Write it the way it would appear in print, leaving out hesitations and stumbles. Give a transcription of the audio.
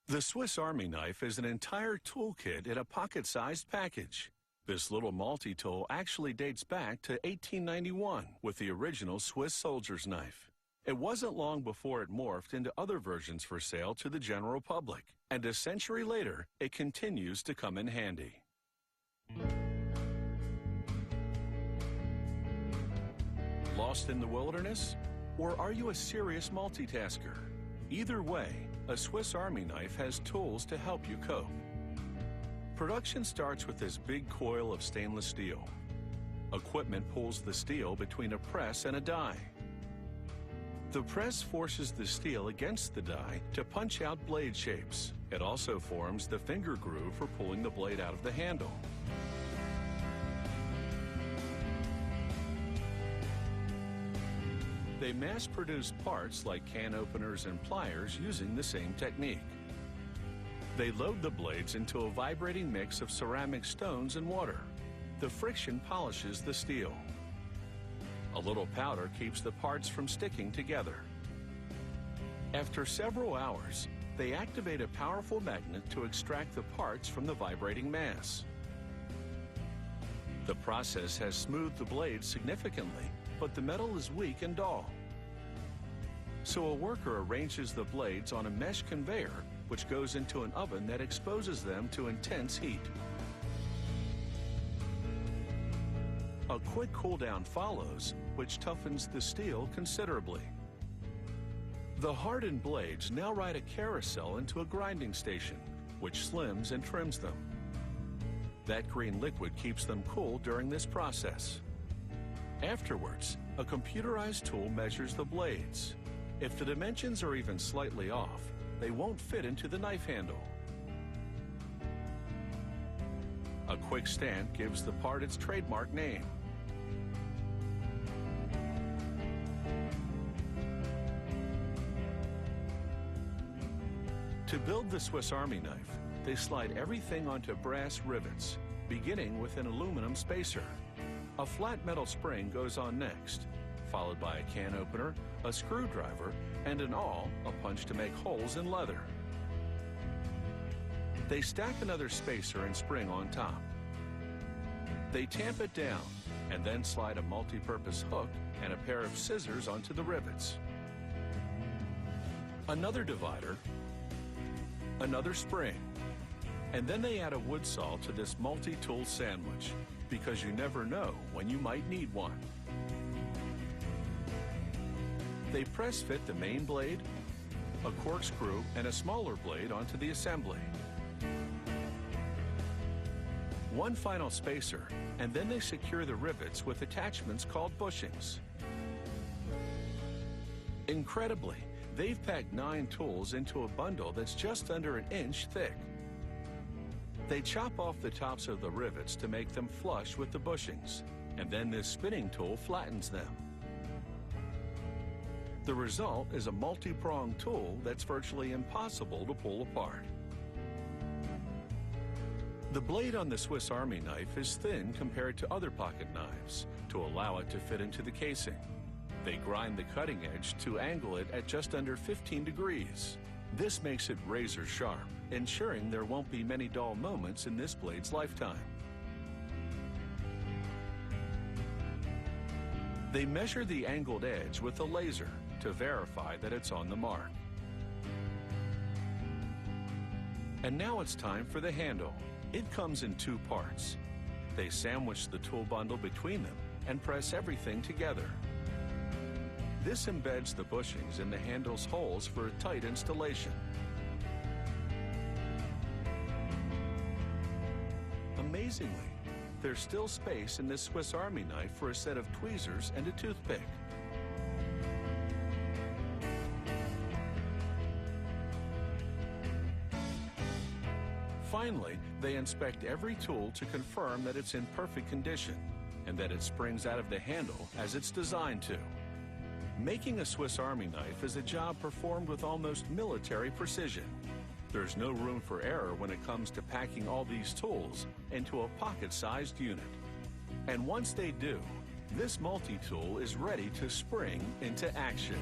The Swiss Army knife is an entire toolkit in a pocket-sized package. This little multi-tool actually dates back to 1891 with the original Swiss soldier's knife. It wasn't long before it morphed into other versions for sale to the general public, and a century later, it continues to come in handy. Lost in the wilderness? Or are you a serious multitasker? Either way, a Swiss Army knife has tools to help you cope. Production starts with this big coil of stainless steel. Equipment pulls the steel between a press and a die. The press forces the steel against the die to punch out blade shapes. It also forms the finger groove for pulling the blade out of the handle. They mass-produce parts like can openers and pliers using the same technique. They load the blades into a vibrating mix of ceramic stones and water. The friction polishes the steel. A little powder keeps the parts from sticking together. After several hours, they activate a powerful magnet to extract the parts from the vibrating mass. The process has smoothed the blades significantly, but the metal is weak and dull. So a worker arranges the blades on a mesh conveyor, which goes into an oven that exposes them to intense heat. A quick cool-down follows, which toughens the steel considerably. The hardened blades now ride a carousel into a grinding station, which slims and trims them. That green liquid keeps them cool during this process. Afterwards, a computerized tool measures the blades. If the dimensions are even slightly off, they won't fit into the knife handle. A quick stamp gives the part its trademark name. To build the Swiss Army knife, they slide everything onto brass rivets, beginning with an aluminum spacer. A flat metal spring goes on next, followed by a can opener, a screwdriver, and in all, a punch to make holes in leather. They stack another spacer and spring on top. They tamp it down and then slide a multi-purpose hook and a pair of scissors onto the rivets. Another divider, another spring, and then they add a wood saw to this multi-tool sandwich, because you never know when you might need one. They press fit the main blade, a corkscrew, and a smaller blade onto the assembly. One final spacer, and then they secure the rivets with attachments called bushings. Incredibly, they've packed 9 tools into a bundle that's just under an inch thick. They chop off the tops of the rivets to make them flush with the bushings, and then this spinning tool flattens them. The result is a multi-pronged tool that's virtually impossible to pull apart. The blade on the Swiss Army knife is thin compared to other pocket knives to allow it to fit into the casing. They grind the cutting edge to angle it at just under 15 degrees. This makes it razor sharp, ensuring there won't be many dull moments in this blade's lifetime. They measure the angled edge with a laser to verify that it's on the mark. And now it's time for the handle. It comes in 2 parts. They sandwich the tool bundle between them and press everything together. This embeds the bushings in the handle's holes for a tight installation. Amazingly, there's still space in this Swiss Army knife for a set of tweezers and a toothpick. Finally, they inspect every tool to confirm that it's in perfect condition and that it springs out of the handle as it's designed to. Making a Swiss Army knife is a job performed with almost military precision. There's no room for error when it comes to packing all these tools into a pocket-sized unit. And once they do, this multi-tool is ready to spring into action.